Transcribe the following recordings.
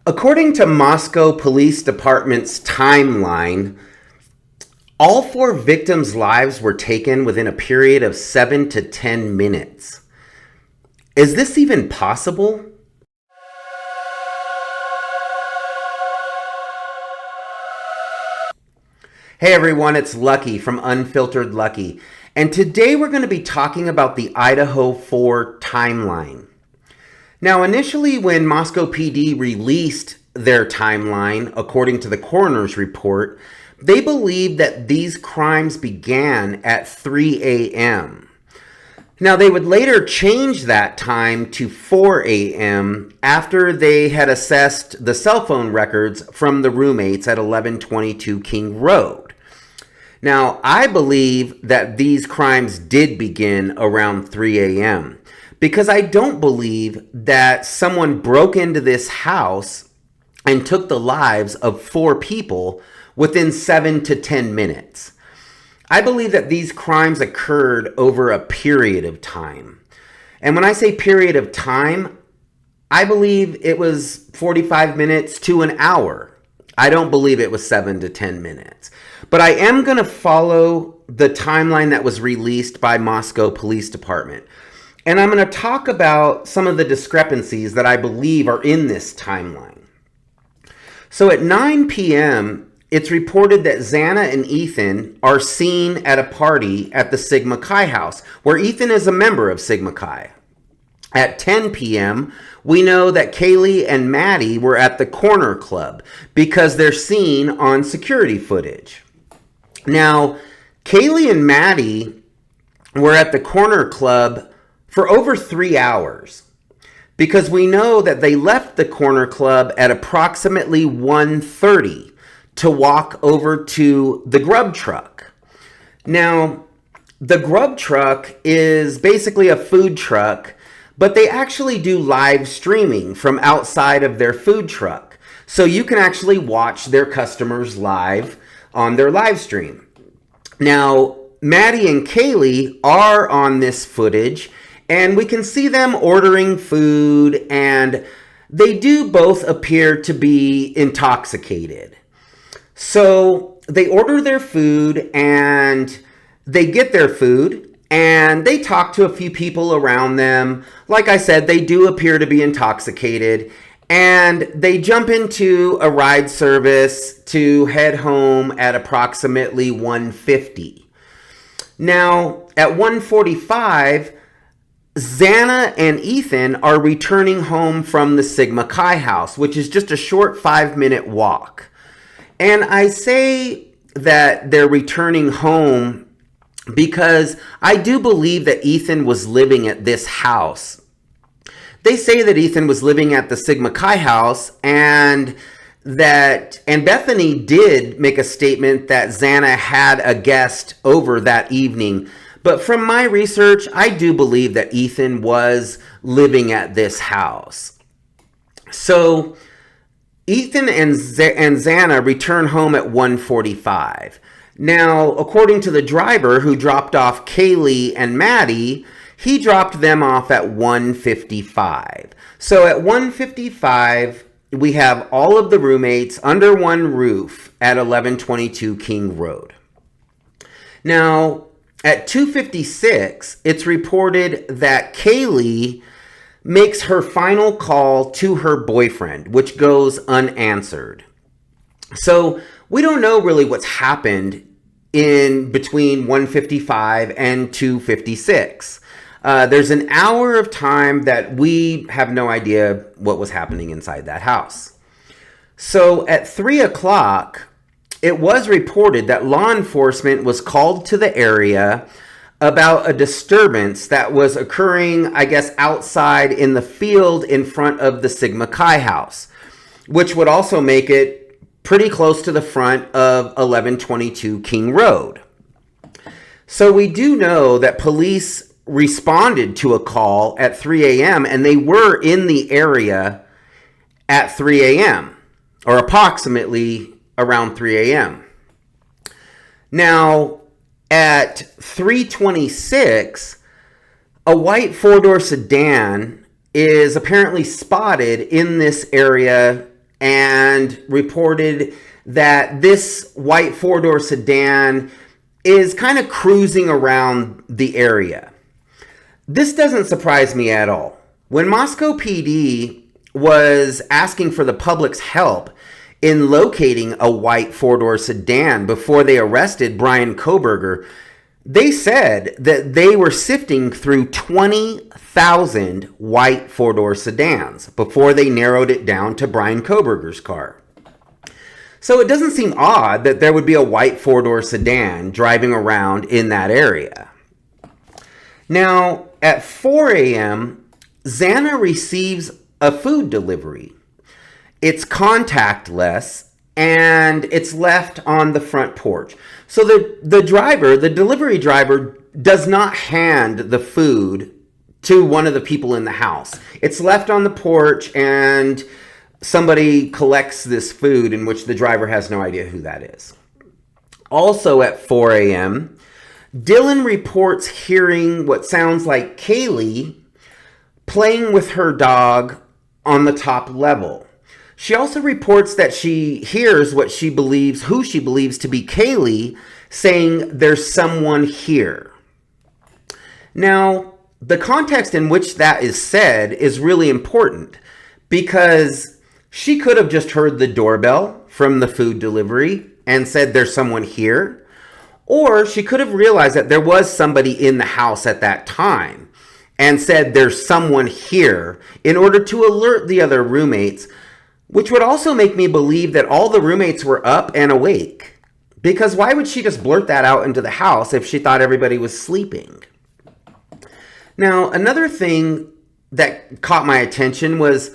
According to Moscow Police Department's timeline, all 4 victims' lives were taken within a period of 7 to 10 minutes. Is this even possible? Hey everyone, it's Lucky from Unfiltered Lucky, and today we're going to be talking about the Idaho 4 timeline. Now, initially when Moscow PD released their timeline, according to the coroner's report, they believed that these crimes began at 3 a.m. Now, they would later change that time to 4 a.m. after they had assessed the cell phone records from the roommates at 1122 King Road. Now, I believe that these crimes did begin around 3 a.m. because I don't believe that someone broke into this house and took the lives of 4 people within 7 to 10 minutes. I believe that these crimes occurred over a period of time. And when I say period of time, I believe it was 45 minutes to an hour. I don't believe it was 7 to 10 minutes. But I am going to follow the timeline that was released by Moscow Police Department. And I'm going to talk about some of the discrepancies that I believe are in this timeline. So at 9 p.m., it's reported that Xana and Ethan are seen at a party at the Sigma Chi house, where Ethan is a member of Sigma Chi. At 10 p.m., we know that Kaylee and Maddie were at the Corner Club because they're seen on security footage. Now, Kaylee and Maddie were at the Corner Club for over 3 hours because we know that they left the Corner Club at approximately 1:30 to walk over to the grub truck. Now, the grub truck is basically a food truck, but they actually do live streaming from outside of their food truck. So you can actually watch their customers live on their live stream. Now, Maddie and Kaylee are on this footage, and we can see them ordering food, and they do both appear to be intoxicated. So they order their food, and they get their food, and they talk to a few people around them. Like I said, they do appear to be intoxicated, and they jump into a ride service to head home at approximately 1:50. Now, at 1:45, Xana and Ethan are returning home from the Sigma Chi house, which is just a short 5-minute walk. And I say that they're returning home because I do believe that Ethan was living at this house. They say that Ethan was living at the Sigma Chi house, and Bethany did make a statement that Xana had a guest over that evening. But from my research, I do believe that Ethan was living at this house. So Ethan and Xana return home at 1:45. Now, according to the driver who dropped off Kaylee and Maddie, he dropped them off at 1:55. So at 1:55, we have all of the roommates under one roof at 1122 King Road. Now, at 2:56, it's reported that Kaylee makes her final call to her boyfriend, which goes unanswered. So we don't know really what's happened in between 1:55 and 2:56. There's an hour of time that we have no idea what was happening inside that house. So at 3 o'clock, it was reported that law enforcement was called to the area about a disturbance that was occurring, I guess, outside in the field in front of the Sigma Chi house, which would also make it pretty close to the front of 1122 King Road. So we do know that police responded to a call at 3 a.m. and they were in the area at 3 a.m. or approximately around 3 a.m. Now, at 3:26, a white 4-door sedan is apparently spotted in this area and reported that this white four-door sedan is kind of cruising around the area. This doesn't surprise me at all. When Moscow PD was asking for the public's help in locating a white four-door sedan before they arrested Brian Kohberger, they said that they were sifting through 20,000 white four-door sedans before they narrowed it down to Brian Kohberger's car. So it doesn't seem odd that there would be a white four-door sedan driving around in that area. Now, at 4 a.m., Xana receives a food delivery. It's contactless, and it's left on the front porch. So the delivery driver, does not hand the food to one of the people in the house. It's left on the porch, and somebody collects this food, in which the driver has no idea who that is. Also at 4 a.m., Dylan reports hearing what sounds like Kaylee playing with her dog on the top level. She also reports that she hears who she believes to be Kaylee saying, "There's someone here." Now, the context in which that is said is really important, because she could have just heard the doorbell from the food delivery and said, "There's someone here." Or she could have realized that there was somebody in the house at that time and said, "There's someone here," in order to alert the other roommates, which would also make me believe that all the roommates were up and awake. Because why would she just blurt that out into the house if she thought everybody was sleeping? Now, another thing that caught my attention was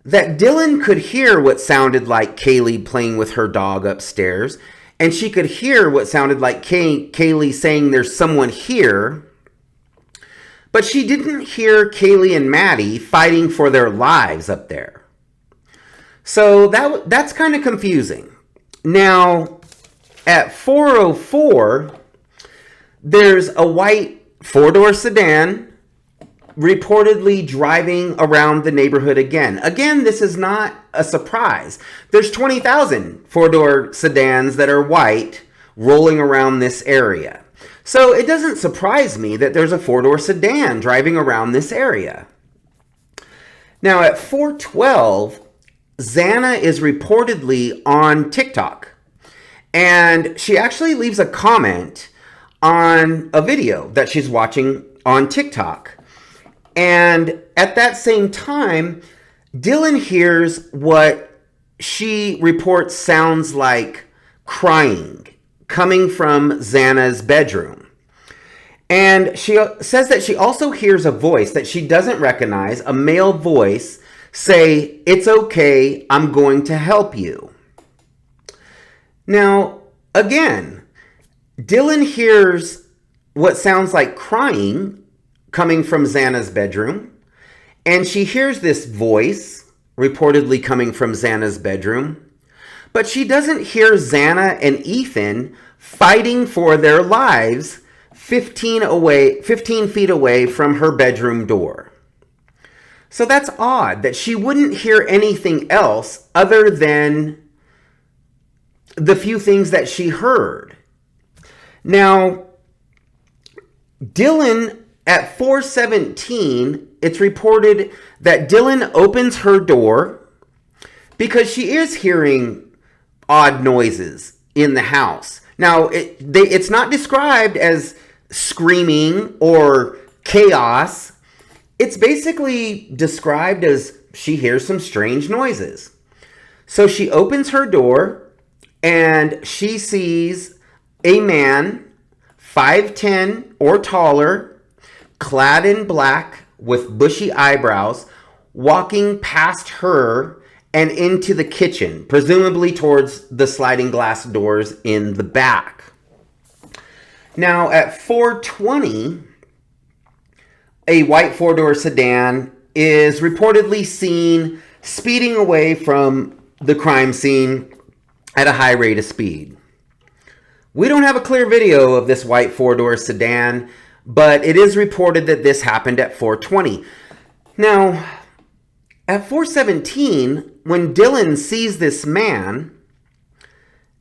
that Dylan could hear what sounded like Kaylee playing with her dog upstairs, and she could hear what sounded like Kaylee saying, "There's someone here," but she didn't hear Kaylee and Maddie fighting for their lives up there. So that's kind of confusing. Now, at 4:04, there's a white four-door sedan reportedly driving around the neighborhood again. Again, this is not a surprise. There's 20,000 four-door sedans that are white rolling around this area. So it doesn't surprise me that there's a four-door sedan driving around this area. Now at 4:12, Xana is reportedly on TikTok, and she actually leaves a comment on a video that she's watching on TikTok. And at that same time, Dylan hears what she reports sounds like crying coming from Xana's bedroom. And she says that she also hears a voice that she doesn't recognize, a male voice, say, "It's okay, I'm going to help you." Now, again, Dylan hears what sounds like crying coming from Xana's bedroom, and she hears this voice reportedly coming from Xana's bedroom, but she doesn't hear Xana and Ethan fighting for their lives 15 feet away from her bedroom door. So that's odd that she wouldn't hear anything else other than the few things that she heard. Now, Dylan, at 4:17, it's reported that Dylan opens her door because she is hearing odd noises in the house. Now, it's not described as screaming or chaos. It's basically described as she hears some strange noises. So she opens her door and she sees a man, 5'10" or taller, clad in black with bushy eyebrows, walking past her and into the kitchen, presumably towards the sliding glass doors in the back. Now, at 4:20, a white four-door sedan is reportedly seen speeding away from the crime scene at a high rate of speed. We don't have a clear video of this white four-door sedan, but it is reported that this happened at 4:20. Now, At 4:17, when Dylan sees this man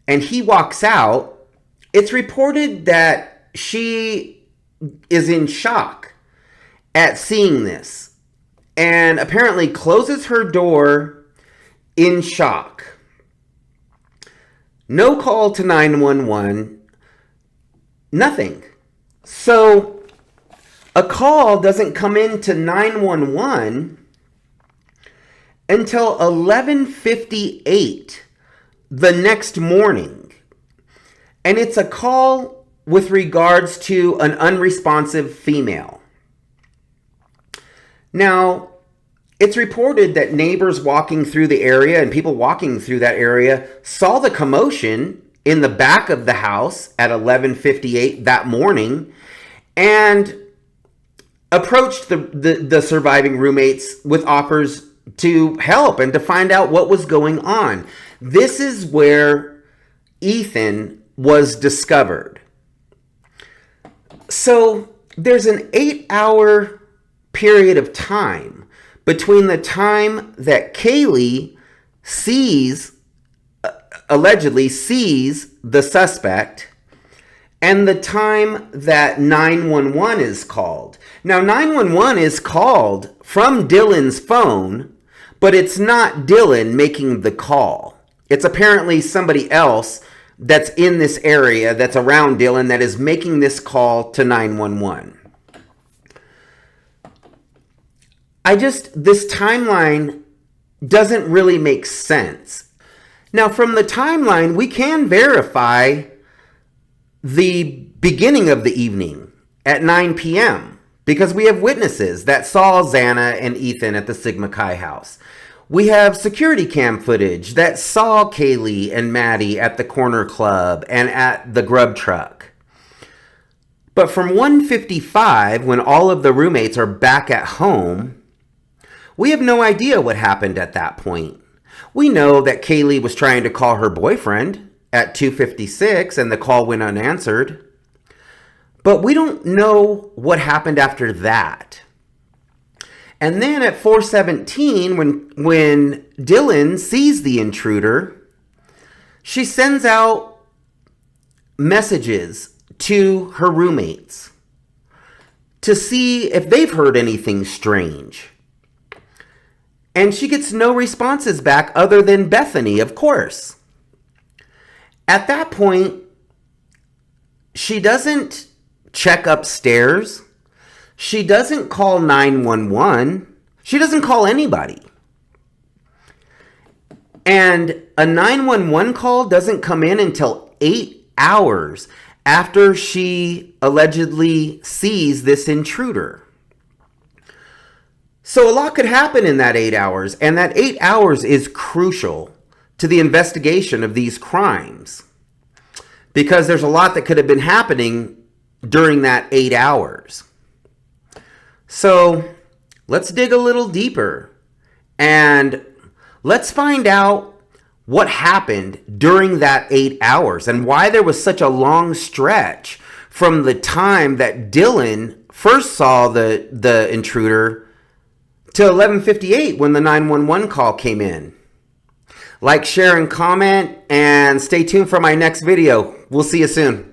and he walks out, it's reported that she is in shock at seeing this and apparently closes her door in shock. No call to 911, nothing. So a call doesn't come into 911 until 11:58 the next morning. And it's a call with regards to an unresponsive female. Now, it's reported that neighbors walking through the area and people walking through that area saw the commotion in the back of the house at 11:58 that morning and approached the surviving roommates with offers to help and to find out what was going on. This is where Ethan was discovered. So there's an 8-hour period of time between the time that Kaylee allegedly sees the suspect and the time that 911 is called. Now, 911 is called from Dylan's phone, but it's not Dylan making the call. It's apparently somebody else that's in this area that's around Dylan that is making this call to 911. This timeline doesn't really make sense. Now, from the timeline, we can verify the beginning of the evening at 9 p.m. because we have witnesses that saw Xana and Ethan at the Sigma Chi house. We have security cam footage that saw Kaylee and Maddie at the corner club and at the grub truck. But from 1:55, when all of the roommates are back at home, we have no idea what happened at that point. We know that Kaylee was trying to call her boyfriend at 2:56 and the call went unanswered. But we don't know what happened after that. And then at 4:17, when Dylan sees the intruder, she sends out messages to her roommates to see if they've heard anything strange. And she gets no responses back other than Bethany, of course. At that point, she doesn't check upstairs. She doesn't call 911. She doesn't call anybody. And a 911 call doesn't come in until 8 hours after she allegedly sees this intruder. So a lot could happen in that 8 hours, and that 8 hours is crucial to the investigation of these crimes because there's a lot that could have been happening during that 8 hours. So let's dig a little deeper and let's find out what happened during that 8 hours and why there was such a long stretch from the time that Dylan first saw the intruder to 11:58 when the 911 call came in. Like, share, and comment, and stay tuned for my next video. We'll see you soon.